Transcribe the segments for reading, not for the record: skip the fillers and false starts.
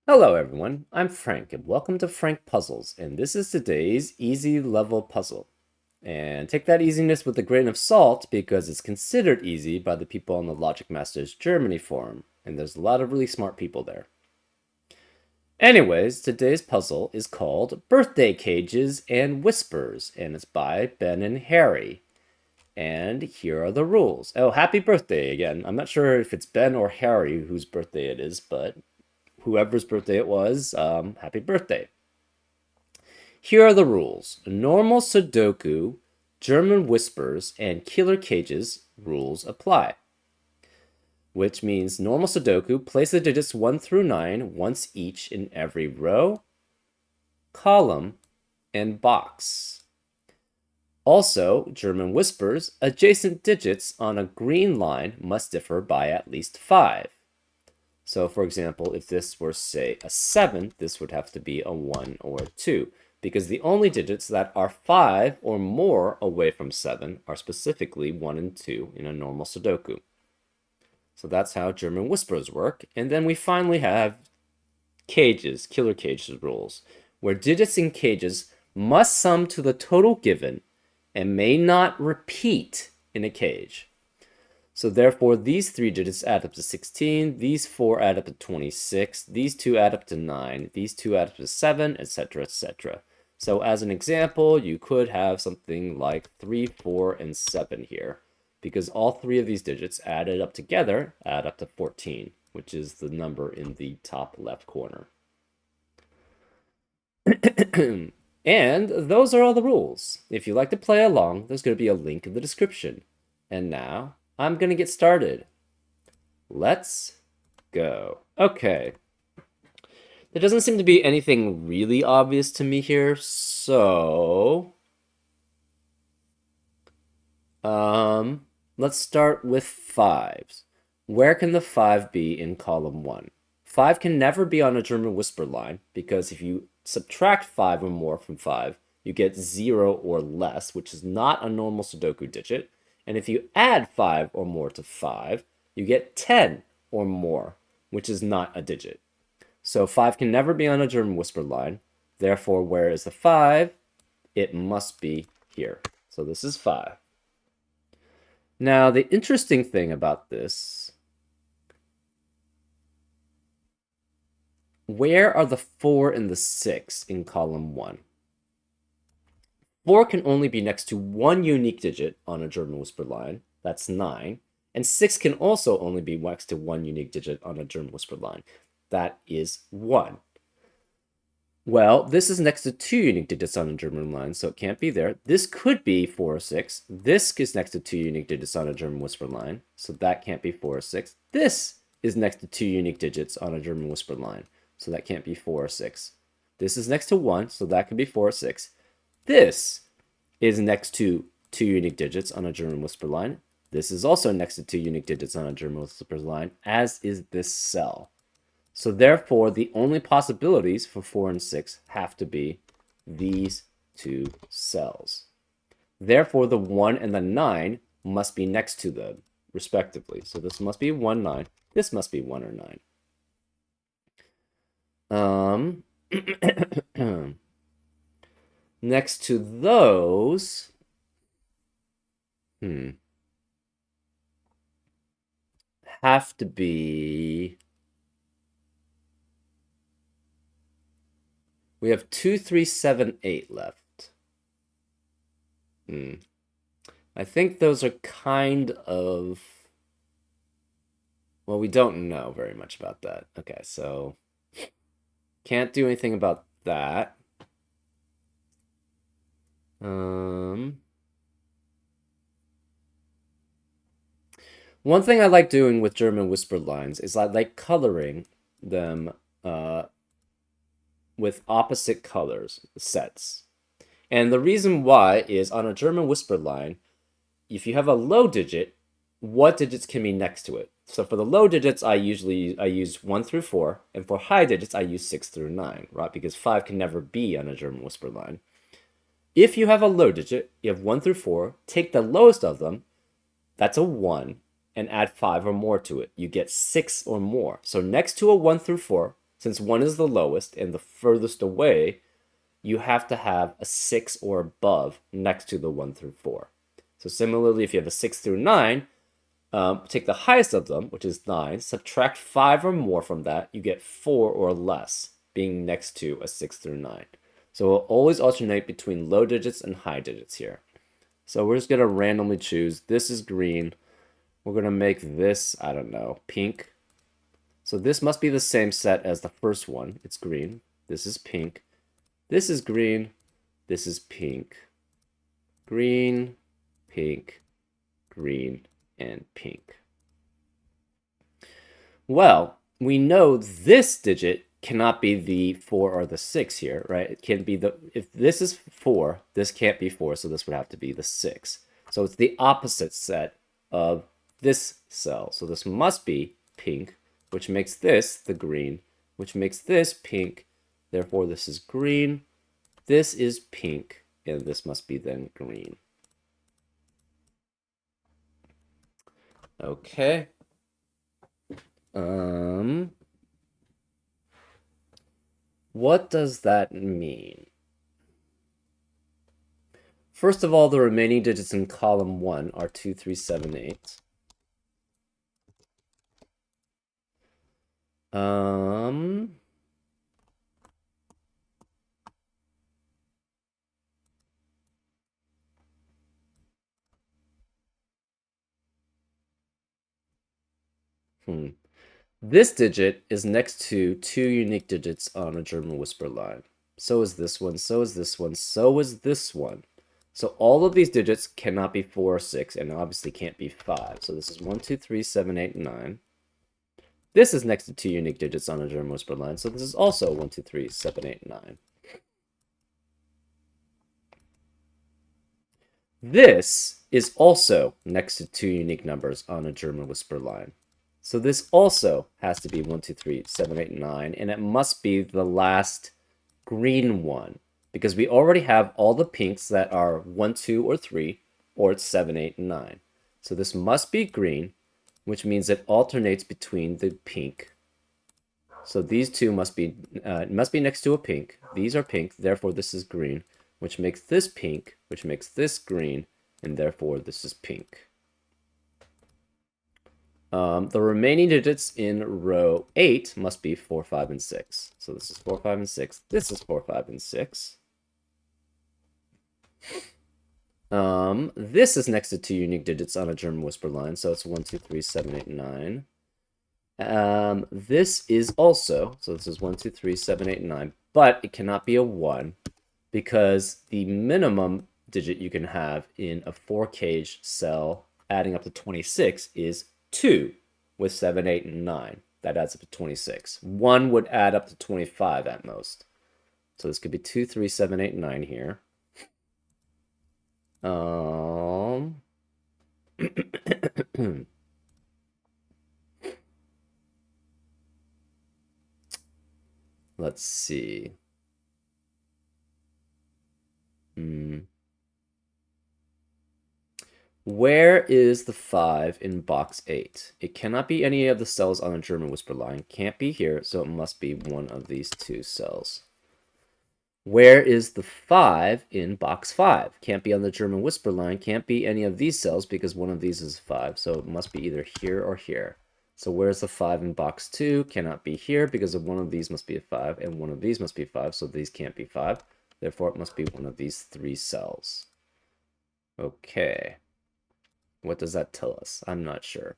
Hello everyone, I'm Frank and welcome to Frank Puzzles, and this is today's easy level puzzle. And take that easiness with a grain of salt because it's considered easy by the people on the Logic Masters Germany forum, and there's a lot of really smart people there. Anyways, today's puzzle is called Birthday Cages and Whispers, and it's by Ben and Harry. And here are the rules. Oh, happy birthday again. I'm not sure if it's Ben or Harry whose birthday it is, but whoever's birthday it was, happy birthday. Here are the rules. Normal Sudoku, German Whispers, and Killer Cages rules apply. Which means normal Sudoku, place the digits 1 through 9 once each in every row, column, and box. Also, German Whispers, adjacent digits on a green line must differ by at least 5. So, for example, if this were, say, a 7, this would have to be a 1 or a 2, because the only digits that are 5 or more away from 7 are specifically 1 and 2 in a normal Sudoku. So that's how German Whispers work. And then we finally have cages, killer cages rules, where digits in cages must sum to the total given and may not repeat in a cage. So therefore, these 3 digits add up to 16, these 4 add up to 26, these 2 add up to 9, these 2 add up to 7, etc., etc. So as an example, you could have something like 3, 4, and 7 here, because all 3 of these digits added up together add up to 14, which is the number in the top left corner. And those are all the rules. If you'd like to play along, there's going to be a link in the description. And now, I'm going to get started. Let's go. Okay. There doesn't seem to be anything really obvious to me here, so... let's start with 5s. Where can the 5 be in column 1? 5 can never be on a German Whisper line, because if you subtract 5 or more from 5, you get 0 or less, which is not a normal Sudoku digit. And if you add 5 or more to 5, you get 10 or more, which is not a digit. So 5 can never be on a German Whisper line. Therefore, where is the 5? It must be here. So this is 5. Now, the interesting thing about this, where are the 4 and the 6 in column 1? 4 can only be next to one unique digit on a German Whisper line. That's 9. And 6 can also only be next to one unique digit on a German Whisper line. That is 1. Well, this is next to 2 unique digits on a German line, so it can't be there. This could be 4 or 6. This is next to 2 unique digits on a German Whisper line, so that can't be 4 or 6. This is next to 2 unique digits on a German Whisper line, so that can't be 4 or 6. This is next to 1, so that could be 4 or 6. This is next to 2 unique digits on a German Whisper line. This is also next to 2 unique digits on a German Whisper line, as is this cell. So therefore, the only possibilities for 4 and 6 have to be these 2 cells. Therefore, the 1 and the 9 must be next to them, respectively. So this must be 1, 9. This must be 1 or 9. Next to those, have to be... We have 2, 3, 7, 8 left. I think those are kind of... Well, we don't know very much about that. Okay, so... Can't do anything about that. One thing I like doing with German Whisper lines is I like coloring them with opposite colors sets. And the reason why is on a German Whisper line, if you have a low digit, what digits can be next to it? So for the low digits, I use 1 through 4, and for high digits, I use 6 through 9, right? Because 5 can never be on a German Whisper line. If you have a low digit, you have 1 through 4, take the lowest of them, that's a 1, and add 5 or more to it. You get 6 or more. So next to a 1 through 4, Since 1 is the lowest and the furthest away, you have to have a 6 or above next to the 1 through 4. So similarly, if you have a 6 through 9, take the highest of them, which is 9, subtract 5 or more from that, you get 4 or less being next to a 6 through 9. So we'll always alternate between low digits and high digits here. So we're just going to randomly choose. This is green. We're going to make this, I don't know, pink. So this must be the same set as the first one. It's green. This is pink. This is green. This is pink. Green, pink, green, and pink. Well, we know this digit cannot be the 4 or the 6 here, right? It can be if this is 4, this can't be 4, so this would have to be the 6. So it's the opposite set of this cell. So this must be pink, which makes this the green, which makes this pink. Therefore, this is green, this is pink, and this must be then green. Okay. What does that mean? First of all, the remaining digits in column 1 are 2, 3, 7, 8. This digit is next to 2 unique digits on a German whisper line. So is this one, so is this one, so is this one. So all of these digits cannot be 4 or 6, and obviously can't be 5. So this is 1, 2, 3, 7, 8, 9. This is next to 2 unique digits on a German whisper line, so this is also 1, 2, 3, 7, 8, 9. This is also next to 2 unique numbers on a German whisper line. So this also has to be 1, 2, 3, 7, 8, 9, and it must be the last green one, because we already have all the pinks that are 1, 2, or 3, or it's 7, 8, and 9. So this must be green, which means it alternates between the pink. So these two must be next to a pink. These are pink, therefore this is green, which makes this pink, which makes this green, and therefore this is pink. The remaining digits in row 8 must be 4, 5, and 6. So this is 4, 5, and 6. This is 4, 5, and 6. This is next to 2 unique digits on a German whisper line, so it's 1, 2, 3, 7, 8, 9. This is also, so this is 1, 2, 3, 7, 8, 9, but it cannot be a 1 because the minimum digit you can have in a 4-cage cell adding up to 26 is 2 with 7, 8, and 9. That adds up to 26. 1 would add up to 25 at most. So this could be 2, 3, 7, 8, 9 here. Let's see. Where is the 5 in box 8? It cannot be any of the cells on a German whisper line. Can't be here, so it must be one of these 2 cells. Where is the 5 in box 5? Can't be on the German whisper line. Can't be any of these cells because one of these is 5. So it must be either here or here. So where's the 5 in box 2? Cannot be here because one of these must be a 5 and one of these must be 5. So these can't be 5. Therefore, it must be one of these 3 cells. Okay. What does that tell us? I'm not sure.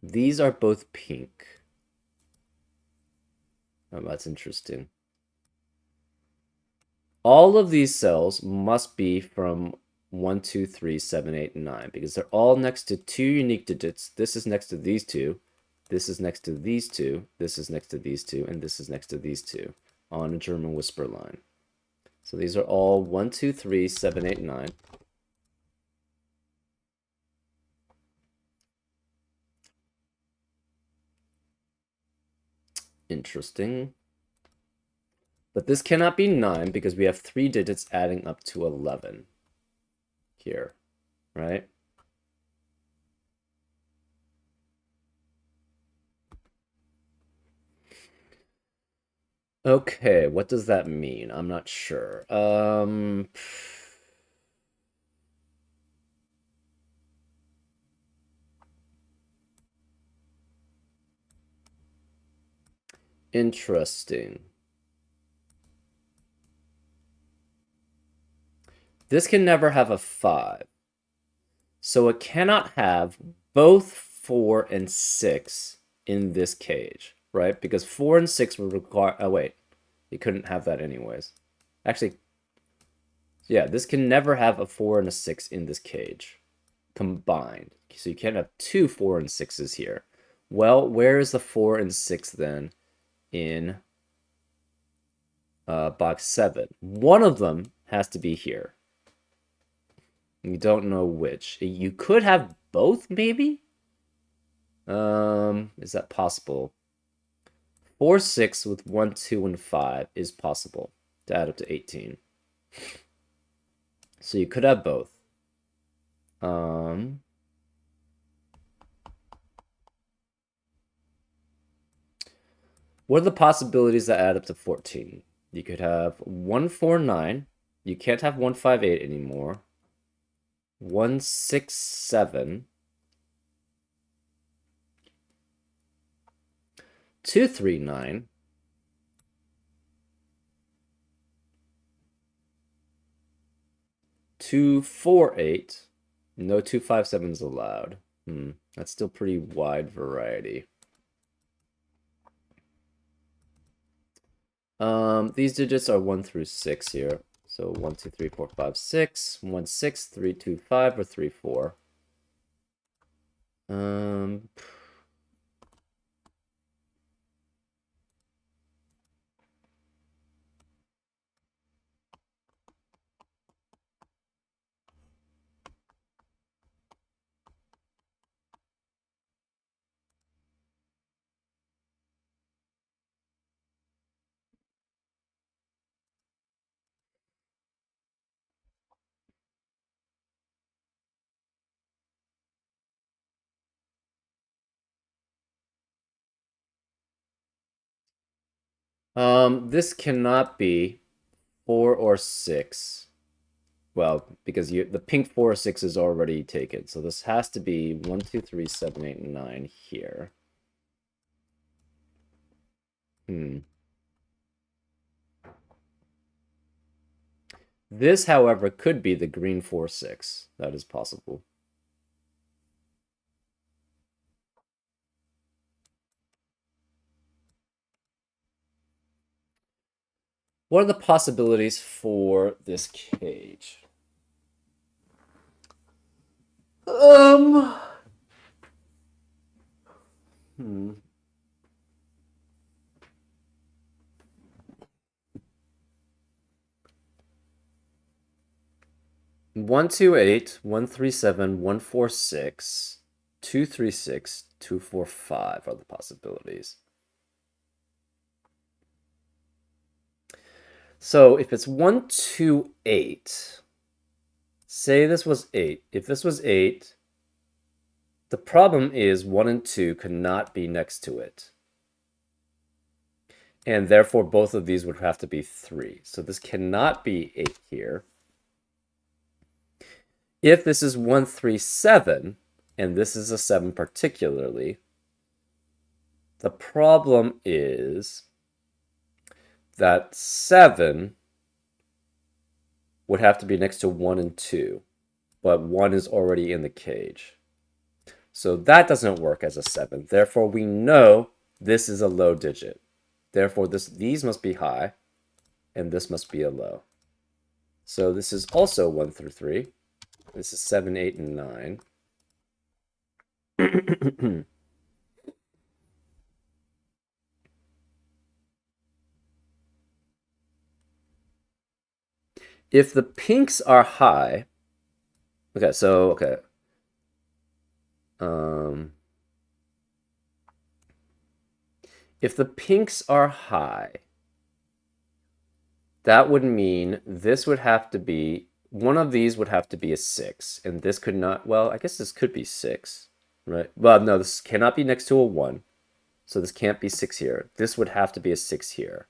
These are both pink. Oh, that's interesting. All of these cells must be from 1, 2, 3, 7, 8, and 9 because they're all next to 2 unique digits. This is next to these 2. This is next to these 2. This is next to these 2. And this is next to these 2 on a German whisper line. So these are all 1, 2, 3, 7, 8, 9. Interesting. But this cannot be 9 because we have 3 digits adding up to 11 here, right? Okay, what does that mean? I'm not sure. Interesting. This can never have a 5. So it cannot have both 4 and 6 in this cage, right? Because 4 and 6 would require... Oh, wait. You couldn't have that anyways. Actually, yeah, this can never have a 4 and a 6 in this cage combined. So you can't have two 4 and 6s here. Well, where is the 4 and 6 then in box 7? One of them has to be here. You don't know which. You could have both, maybe? Is that possible? 4, 6 with 1, 2, and 5 is possible to add up to 18. So you could have both. What are the possibilities that add up to 14? You could have 149. You can't have 158 anymore. 167. 239. 248. No 257s allowed. That's still pretty wide variety. These digits are 1 through 6 here. So 1, 2, 3, 4, 5, 6. 1, 6, 3, 2, 5, or 3, 4. This cannot be 4 or 6. Well, because the pink 4 or 6 is already taken. So this has to be 1, 2, 3, 7, 8, 9 here. This, however, could be the green 4, 6. That is possible. What are the possibilities for this cage? Hmm. 128, 137, 146, 236, 245 are the possibilities. So if it's 128, say this was 8. If this was 8, the problem is 1 and 2 could not be next to it. And therefore, both of these would have to be 3. So this cannot be 8 here. If this is 137, and this is a 7 particularly, the problem is that 7 would have to be next to 1 and 2, but 1 is already in the cage. So that doesn't work as a 7. Therefore, we know this is a low digit. Therefore, these must be high, and this must be a low. So this is also 1 through 3. This is 7, 8, and 9. If the pinks are high, okay. If the pinks are high, that would mean this would have to be, one of these would have to be a 6, and this could not, well, I guess this could be 6, right? Well, no, this cannot be next to a 1, so this can't be 6 here. This would have to be a 6 here.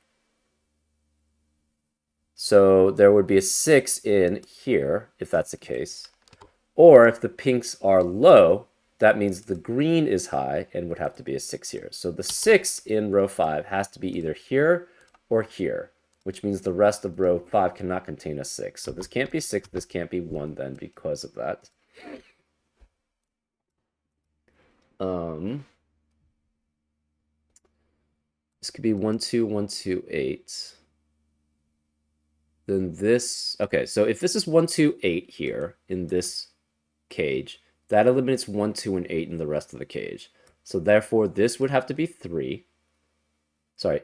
So there would be a 6 in here, if that's the case. Or if the pinks are low, that means the green is high and would have to be a 6 here. So the 6 in row 5 has to be either here or here, which means the rest of row 5 cannot contain a 6. So this can't be 6, this can't be 1 then because of that. This could be 1, 2, 1, 2, 8. Then this, okay, so if this is 1, 2, 8 here in this cage, that eliminates 1, 2, and 8 in the rest of the cage. So therefore, this would have to be 3. Sorry,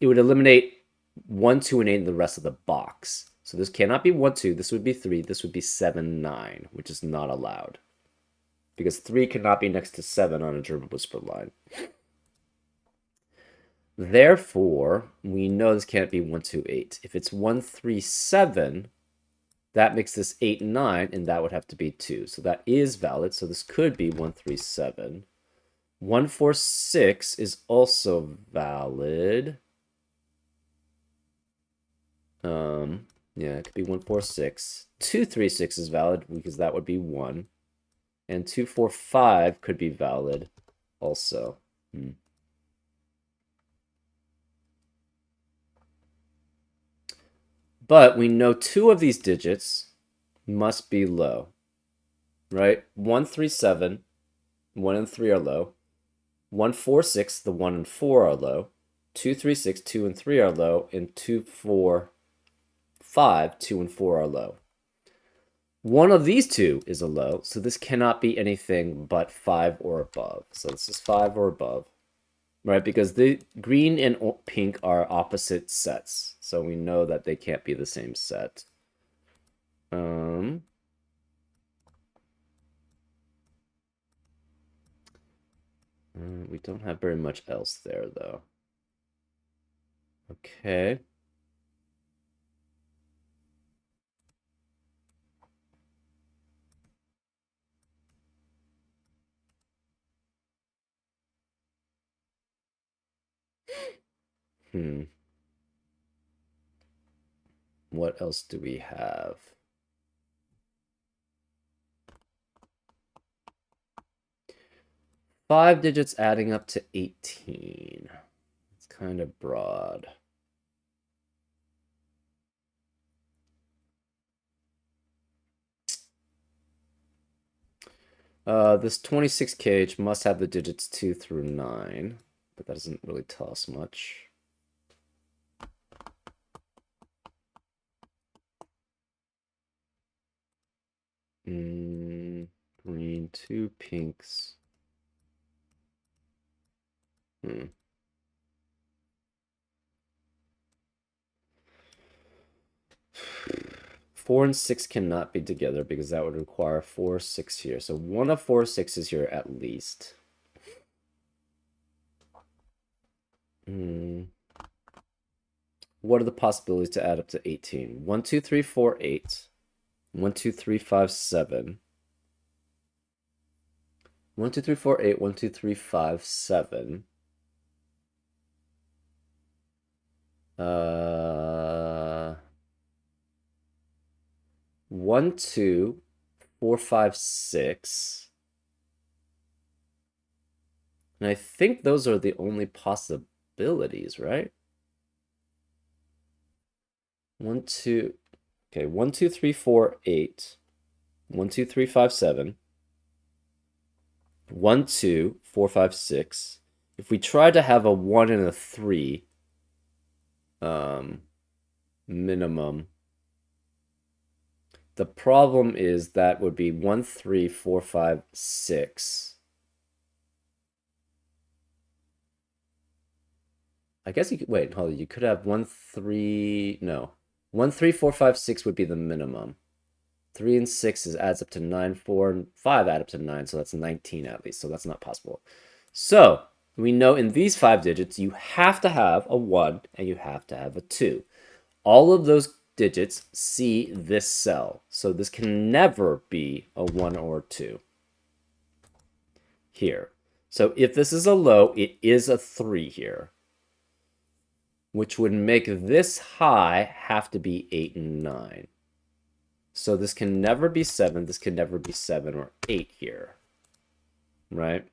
it would eliminate 1, 2, and 8 in the rest of the box. So this cannot be 1, 2. This would be 3. This would be 7, 9, which is not allowed. Because 3 cannot be next to 7 on a German whisper line. Therefore, we know this can't be 1, 2, 8. If it's 1, 3, 7, that makes this 8, 9, and that would have to be 2. So that is valid. So this could be 1, 3, 7. 1, 4, 6 is also valid. Yeah, it could be 1, 4, 6. 2, 3, 6 is valid because that would be 1. And 2, 4, 5 could be valid also. But we know 2 of these digits must be low, right? 1, 3, 7, 1 and 3 are low. 1, 4, 6, the 1 and 4 are low. 2, 3, 6, 2 and 3 are low. And 2, 4, 5, 2 and 4 are low. One of these two is a low, so this cannot be anything but 5 or above. So this is 5 or above, right? Because the green and pink are opposite sets, so we know that they can't be the same set. We don't have very much else there, though. Okay. What else do we have? Five digits adding up to 18. It's kind of broad. This 26 cage must have the digits 2 through 9, but that doesn't really tell us much. Green, 2 pinks. 4 and 6 cannot be together because that would require 4, 6 here. So one of 4, 6 is here at least. What are the possibilities to add up to 18? 1, 2, 3, 4, 8. 1, 2, 3, 5, 7. 1, 2, 3, 4, 8. 1, 2, 3, 5, 7. 1, 2, 4, 5, 6. And I think those are the only possibilities, right? 1, 2. Okay, 1, 2, 3, 4, 8. 1, 2, 3, 5, 7. 1, 2, 4, 5, 6. If we try to have a 1 and a 3, minimum, the problem is that would be 1, 3, 4, 5, 6. I guess you could, wait, hold on, you could have 1, 3, no. 1, 3, 4, 5, 6 would be the minimum. 3 and 6 adds up to 9, 4 and 5 add up to 9, so that's 19 at least, so that's not possible. So, we know in these 5 digits, you have to have a 1 and you have to have a 2. All of those digits see this cell, so this can never be a 1 or 2 here. So if this is a low, it is a 3 here. which would make this high have to be 8 and 9. So this can never be 7. This can never be 7 or 8 here, right?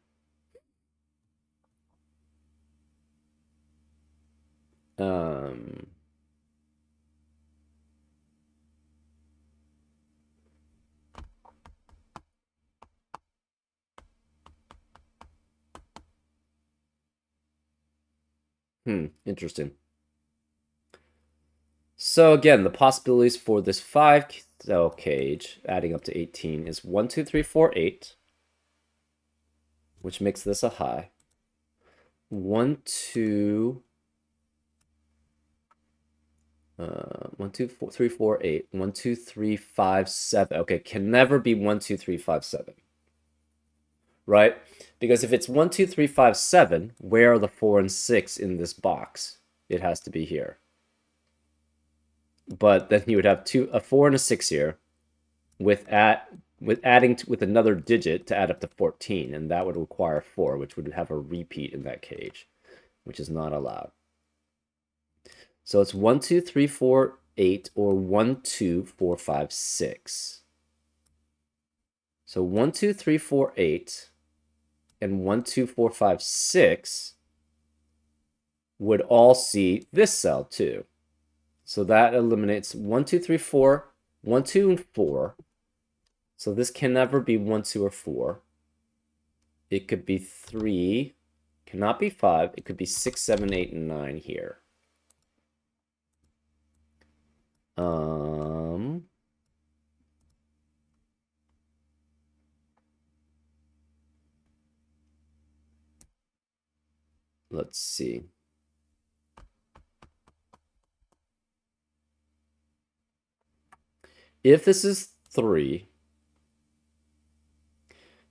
Interesting. So again, the possibilities for this 5-cell cage, adding up to 18, is 1, 2, 3, 4, 8, which makes this a high. 1, 2, 1, 2, 4, 3, 4, 8. 1, 2, 3, 5, 7. Okay, can never be 1, 2, 3, 5, 7. Right? Because if it's 1, 2, 3, 5, 7, where are the 4 and 6 in this box? It has to be here. But then you would have a 4 and a 6 here with adding with another digit to add up to 14, and that would require 4, which would have a repeat in that cage, which is not allowed. So it's 1, 2, 3, 4, 8, or 1, 2, 4, 5, 6. So 1, 2, 3, 4, 8, and 1, 2, 4, 5, 6 would all see this cell too. So that eliminates 1, 2, 3, 4, 1, 2, and 4. So this can never be 1, 2, or 4. It could be 3, cannot be 5. It could be 6, 7, 8, and 9 here. Let's see. If this is 3,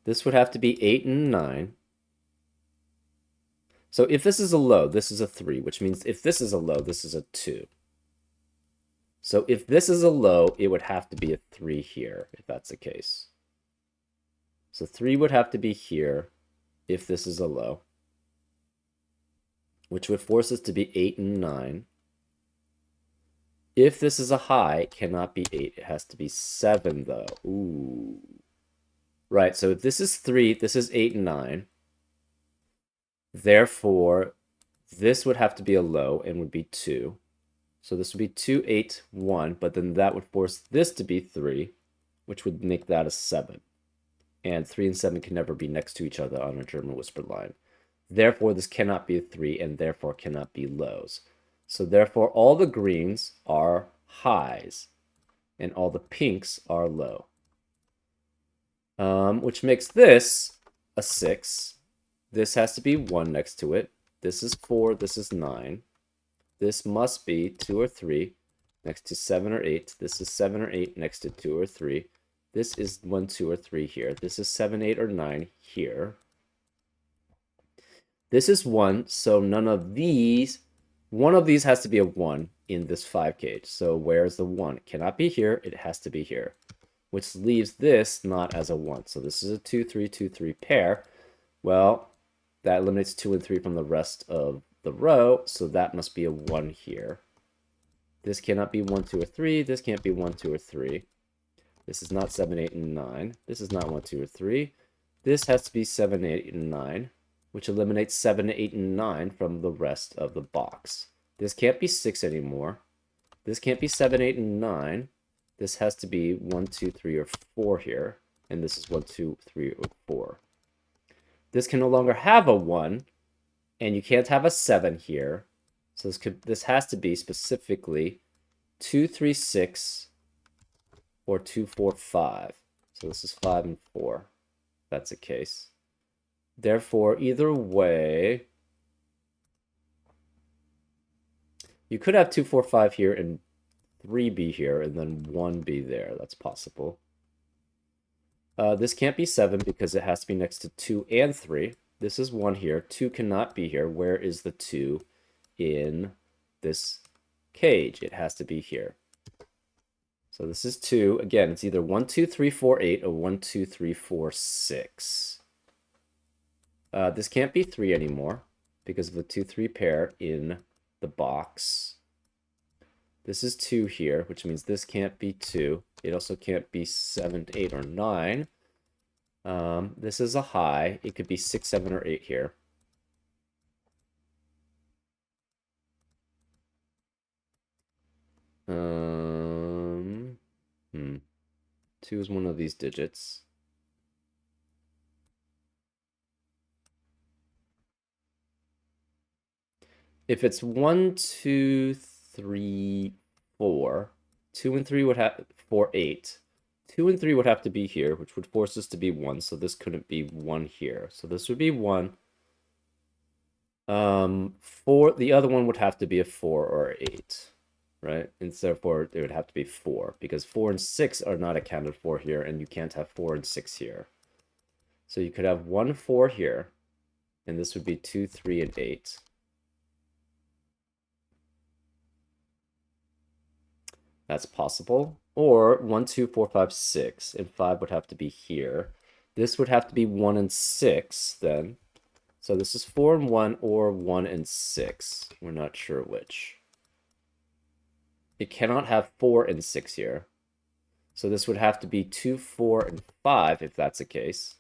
this would have to be 8 and 9. So if this is a low, this is a 3, which means if this is a low, this is a 2. So if this is a low, it would have to be a 3 here, if that's the case. So 3 would have to be here if this is a low, which would force us to be 8 and 9. If this is a high, it cannot be 8. It has to be 7, though. Ooh. Right, so if this is 3, this is 8 and 9. Therefore, this would have to be a low and would be 2. So this would be 2, 8, 1, but then that would force this to be 3, which would make that a 7. And 3 and 7 can never be next to each other on a German whispered line. Therefore, this cannot be a 3 and therefore cannot be lows. So therefore, all the greens are highs and all the pinks are low. Which makes this a 6. This has to be 1 next to it. This is 4. This is 9. This must be 2 or 3 next to 7 or 8. This is 7 or 8 next to 2 or 3. This is 1, 2, or 3 here. This is 7, 8, or 9 here. This is 1, so none of these. One of these has to be a 1 in this 5 cage. So where's the 1? It cannot be here. It has to be here, which leaves this not as a 1. So this is a 2, 3, 2, 3 pair. Well, that eliminates 2 and 3 from the rest of the row, so that must be a 1 here. This cannot be 1, 2, or 3. This can't be 1, 2, or 3. This is not 7, 8, and 9. This is not 1, 2, or 3. This has to be 7, 8, and 9, which eliminates 7, 8, and 9 from the rest of the box. This can't be 6 anymore. This can't be 7, 8, and 9. This has to be 1, 2, 3, or 4 here. And this is 1, 2, 3, or 4. This can no longer have a 1. And you can't have a 7 here. So this has to be specifically 2, 3, 6, or 2, 4, 5. So this is 5 and 4. That's the case. Therefore, either way, you could have 2, 4, 5 here and 3 be here, and then 1 be there. That's possible. This can't be 7 because it has to be next to 2 and 3. This is 1 here. 2 cannot be here. Where is the 2 in this cage? It has to be here. So this is 2. Again, it's either 1, 2, 3, 4, 8 or 1, 2, 3, 4, 6. This can't be 3 anymore because of the 2, 3 pair in the box. This is 2 here, which means this can't be 2. It also can't be 7, 8, or 9. This is a high. It could be 6, 7, or 8 here. Hmm. 2 is one of these digits. If it's 1, 2, 3, 4, 2 and 3 would have 4, 8. 2 and 3 would have to be here, which would force this to be 1, so this couldn't be 1 here. So this would be 1. 4, the other one would have to be a 4 or 8, right? And therefore, it would have to be 4, because 4 and 6 are not accounted for here, and you can't have 4 and 6 here. So you could have 1, 4 here, and this would be 2, 3, and 8. That's possible. Or 1, 2, 4, 5, 6, and 5 would have to be here. This would have to be 1 and 6 then. So this is 4 and 1 or 1 and 6. We're not sure which. It cannot have 4 and 6 here. So this would have to be 2, 4, and 5 if that's the case.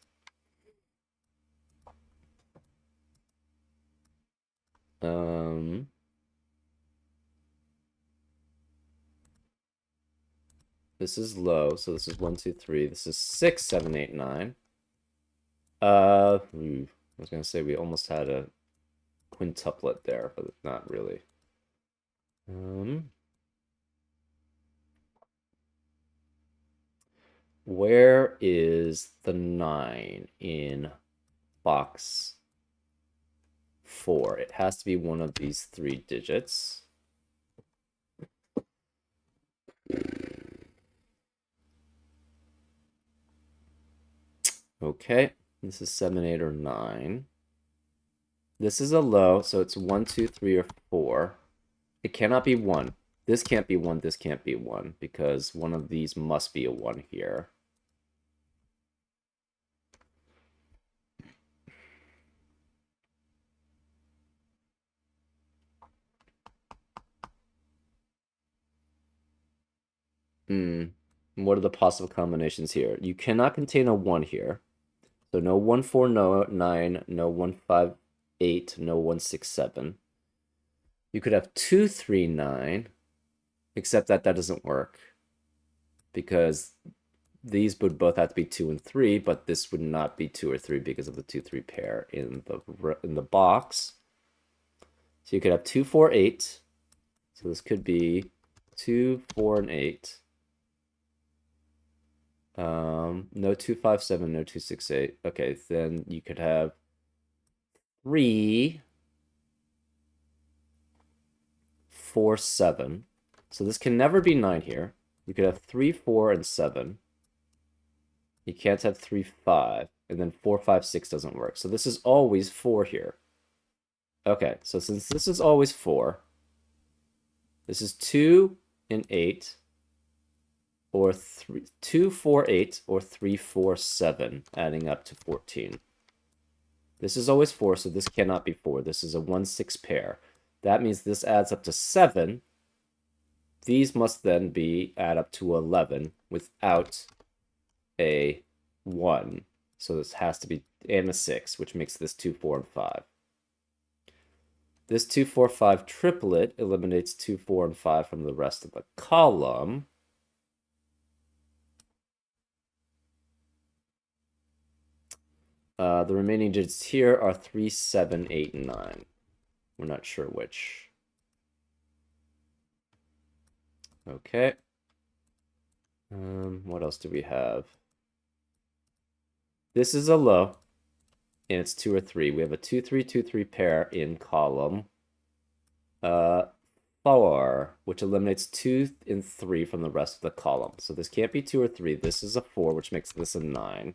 This is low, so this is 1, 2, 3. This is 6, 7, 8, 9. I was gonna say we almost had a quintuplet there, but not really. Where is the 9 in box 4? It has to be one of these 3 digits. Okay, this is 7, 8, or 9. This is a low, so it's 1, 2, 3, or 4. It cannot be 1. This can't be 1, this can't be 1, because one of these must be a 1 here. What are the possible combinations here? You cannot contain a 1 here. So no 1, 4, no 9, no 1, 5, 8, no 1, 6, 7. You could have 2, 3, 9, except that doesn't work. Because these would both have to be 2 and 3, but this would not be 2 or 3 because of the 2, 3 pair in the box. So you could have 2, 4, 8. So this could be 2, 4, and 8. No 2, 5, 7, no 2, 6, 8. Okay, then you could have 3, 4, 7. So this can never be 9 here. You could have 3, 4, and 7. You can't have 3, 5. And then 4, 5, 6 doesn't work. So this is always 4 here. Okay, so since this is always 4, this is 2 and 8, or 2, 4, 8, or 3, 4, 7, adding up to 14. This is always 4, so this cannot be 4. This is a 1, 6 pair. That means this adds up to 7. These must then add up to 11 without a 1. So this has to be, and a 6, which makes this 2, 4, and 5. This 2, 4, 5 triplet eliminates 2, 4, and 5 from the rest of the column. The remaining digits here are 3, 7, 8, and 9. We're not sure which. Okay. What else do we have? This is a low, and it's 2 or 3. We have a 2, 3, 2, 3 pair in column 4, which eliminates 2 and 3 from the rest of the column. So this can't be 2 or 3. This is a 4, which makes this a 9.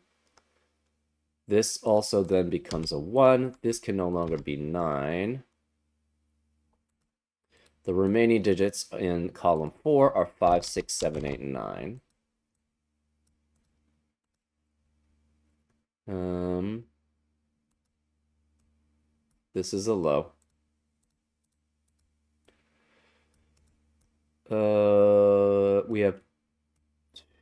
This also then becomes a 1. This can no longer be 9. The remaining digits in column 4 are 5, 6, 7, 8, and 9. This is a low. have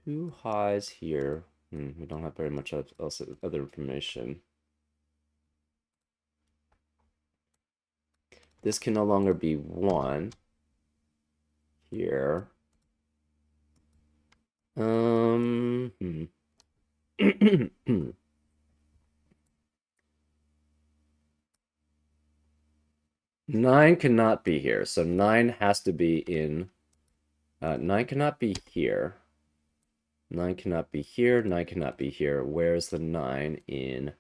two highs here. We don't have very much else other information. This can no longer be 1 here. 9 cannot be here, so 9 has to be in... 9 cannot be here. 9 cannot be here, 9 cannot be here. Where's the 9 in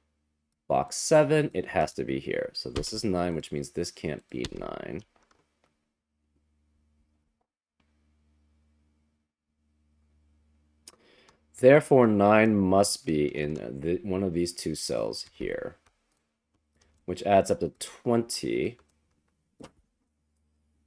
box 7? It has to be here. So this is 9, which means this can't be 9. Therefore, 9 must be in one of these two cells here, which adds up to 20.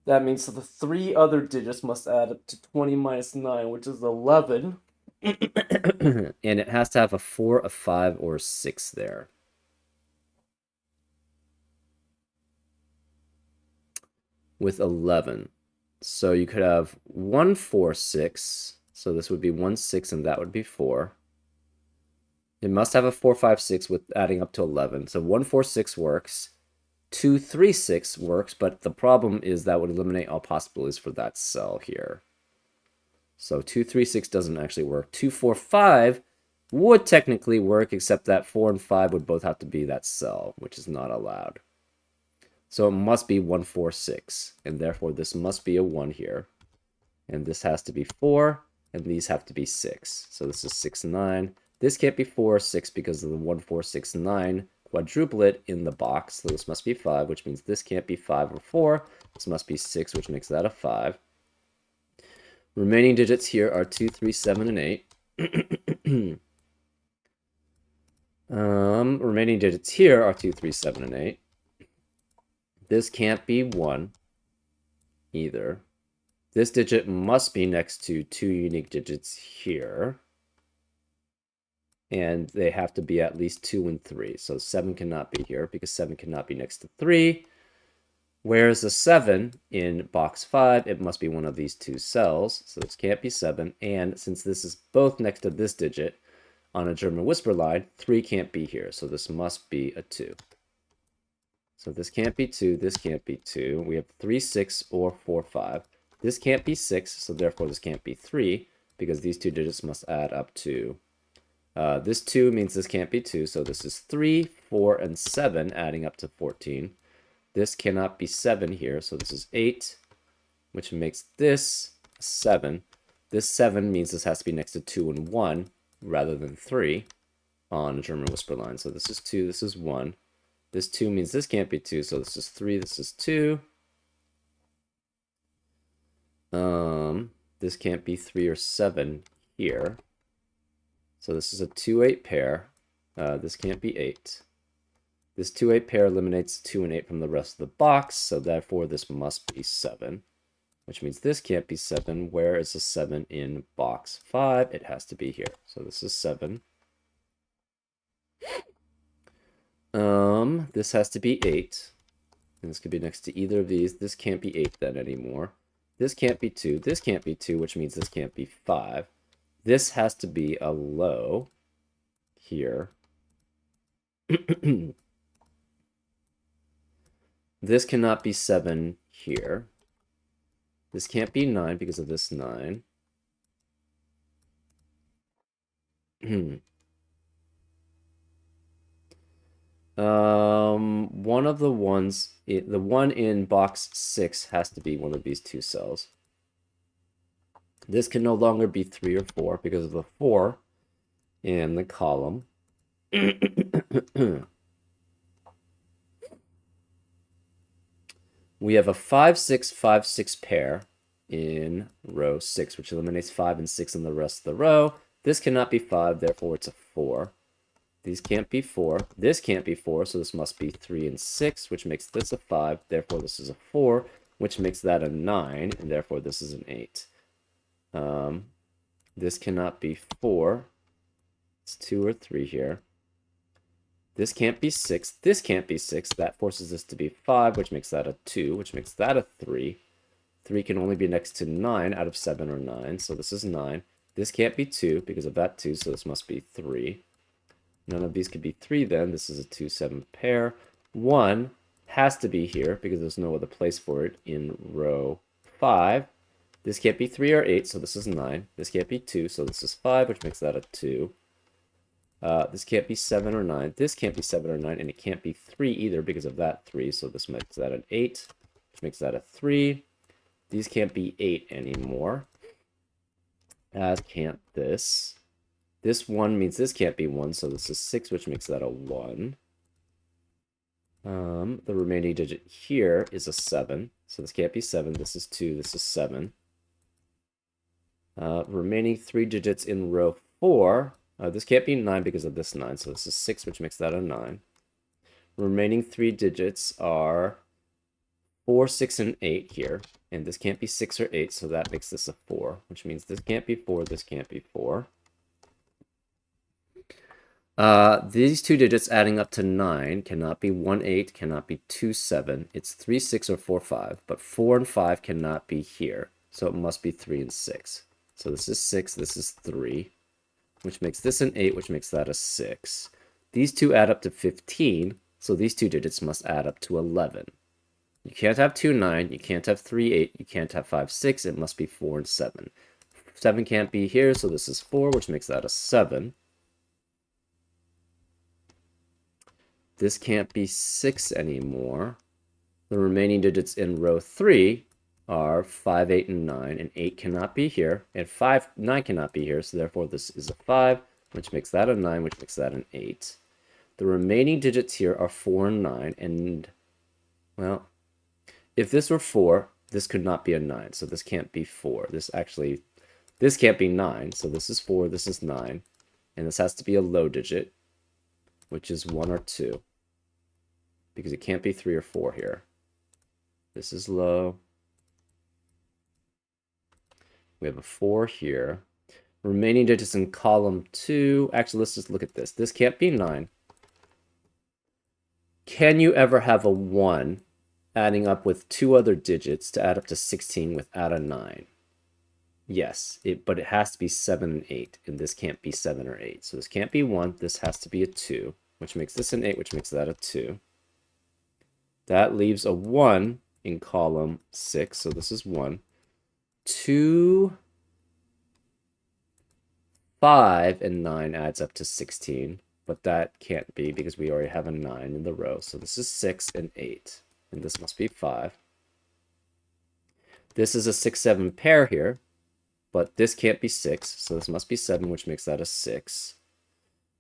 That means the 3 other digits must add up to 20 minus 9, which is 11. And it has to have a 4, a 5, or a 6 there. With 11. So you could have 1, 4, 6. So this would be 1, 6, and that would be 4. It must have a 4, 5, 6 with adding up to 11. So 1, 4, 6 works. 2, 3, 6 works, but the problem is that would eliminate all possibilities for that cell here. So 2, 3, 6 doesn't actually work. 2, 4, 5 would technically work, except that 4 and 5 would both have to be that cell, which is not allowed. So it must be 1, 4, 6, and therefore this must be a 1 here. And this has to be 4, and these have to be 6. So this is 6, 9. This can't be 4 or 6 because of the 1, 4, 6, 9 quadruplet in the box. So this must be 5, which means this can't be 5 or 4. This must be 6, which makes that a 5. Remaining digits here are 2, 3, 7, and 8. Remaining digits here are 2, 3, 7, and 8. This can't be 1 either. This digit must be next to 2 unique digits here. And they have to be at least 2 and 3. So 7 cannot be here because 7 cannot be next to 3. Where's the 7 in box 5? It must be one of these two cells. So this can't be 7. And since this is both next to this digit on a German whisper line, 3 can't be here. So this must be a 2. So this can't be 2. This can't be 2. We have 3, 6, or 4, 5. This can't be 6. So therefore this can't be 3 because these two digits must add up to... this 2 means this can't be 2. So this is 3, 4, and 7 adding up to 14. This cannot be 7 here, so this is 8, which makes this 7. This 7 means this has to be next to 2 and 1 rather than 3 on a German whisper line. So this is 2, this is 1. This 2 means this can't be 2, so this is 3, this is 2. This can't be 3 or 7 here. So this is a 2-8 pair. This can't be 8. This 2-8 pair eliminates 2 and 8 from the rest of the box, so therefore this must be 7, which means this can't be 7. Where is the 7 in box 5? It has to be here. So this is 7. This has to be 8, and this could be next to either of these. This can't be 8 then anymore. This can't be 2. This can't be 2, which means this can't be 5. This has to be a low here. This cannot be 7 here. This can't be 9 because of this 9. One of the ones, the one in box 6 has to be one of these two cells. This can no longer be 3 or 4 because of the 4 in the column. We have a 5, 6, 5, 6 pair in row 6, which eliminates 5 and 6 in the rest of the row. This cannot be 5, therefore it's a 4. These can't be 4. This can't be 4, so this must be 3 and 6, which makes this a 5. Therefore, this is a 4, which makes that a 9, and therefore this is an 8. This cannot be 4. It's 2 or 3 here. This can't be 6. This can't be 6. That forces this to be 5, which makes that a 2, which makes that a 3. 3 can only be next to 9 out of 7 or 9, so this is 9. This can't be 2 because of that 2, so this must be 3. None of these could be 3 then. This is a 2, 7 pair. 1 has to be here because there's no other place for it in row 5. This can't be 3 or 8, so this is 9. This can't be 2, so this is 5, which makes that a 2. This can't be 7 or 9. This can't be 7 or 9, and it can't be 3 either because of that 3, so this makes that an 8, which makes that a 3. These can't be 8 anymore, as can't this. This 1 means this can't be 1, so this is 6, which makes that a 1. The remaining digit here is a 7, so this can't be 7. This is 2, this is 7. Remaining 3 digits in row 4. This can't be 9 because of this 9, so this is 6, which makes that a 9. Remaining 3 digits are 4, 6, and 8 here. And this can't be 6 or 8, so that makes this a 4, which means this can't be 4, this can't be 4. These 2 digits adding up to 9 cannot be 1, 8, cannot be 2, 7. It's 3, 6, or 4, 5. But 4 and 5 cannot be here, so it must be 3 and 6. So this is 6, this is 3. Which makes this an 8, which makes that a 6. These 2 add up to 15, so these 2 digits must add up to 11. You can't have 2, 9, you can't have 3, 8, you can't have 5, 6, it must be 4 and 7. 7 can't be here, so this is 4, which makes that a 7. This can't be 6 anymore. The remaining digits in row 3 are 5, 8, and 9, and 8 cannot be here, and 9 cannot be here, so therefore this is a 5, which makes that a 9, which makes that an 8. The remaining digits here are 4 and 9, and, well, if this were 4, this could not be a 9, so this can't be 4. This can't be 9, so this is 4, this is 9, and this has to be a low digit, which is 1 or 2, because it can't be 3 or 4 here. This is low. We have a 4 here. Remaining digits in column 2. Actually, let's just look at this. This can't be 9. Can you ever have a 1 adding up with 2 other digits to add up to 16 without a 9? Yes, but it has to be 7 and 8, and this can't be 7 or 8. So this can't be 1. This has to be a 2, which makes this an 8, which makes that a 2. That leaves a 1 in column 6, so this is 1. 2, 5, and 9 adds up to 16, but that can't be because we already have a 9 in the row. So this is 6 and 8, and this must be 5. This is a 6, 7 pair here, but this can't be 6, so this must be 7, which makes that a 6.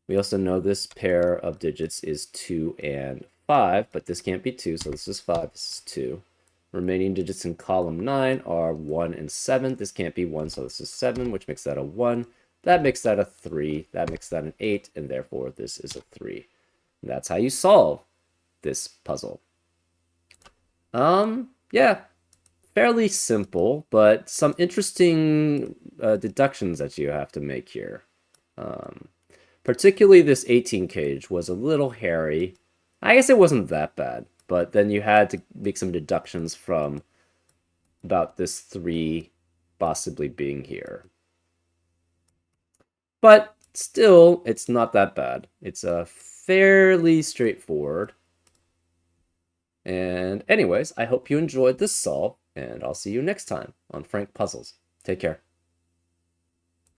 We also know this pair of digits is 2 and 5, but this can't be 2, so this is 5, this is 2. Remaining digits in column 9 are 1 and 7. This can't be 1, so this is 7, which makes that a 1. That makes that a 3. That makes that an 8, and therefore this is a 3. And that's how you solve this puzzle. Yeah, fairly simple, but some interesting deductions that you have to make here. Particularly this 18 cage was a little hairy. I guess it wasn't that bad. But then you had to make some deductions from about this 3 possibly being here. But still, it's not that bad. It's fairly straightforward. And anyways, I hope you enjoyed this solve, and I'll see you next time on Frank Puzzles. Take care.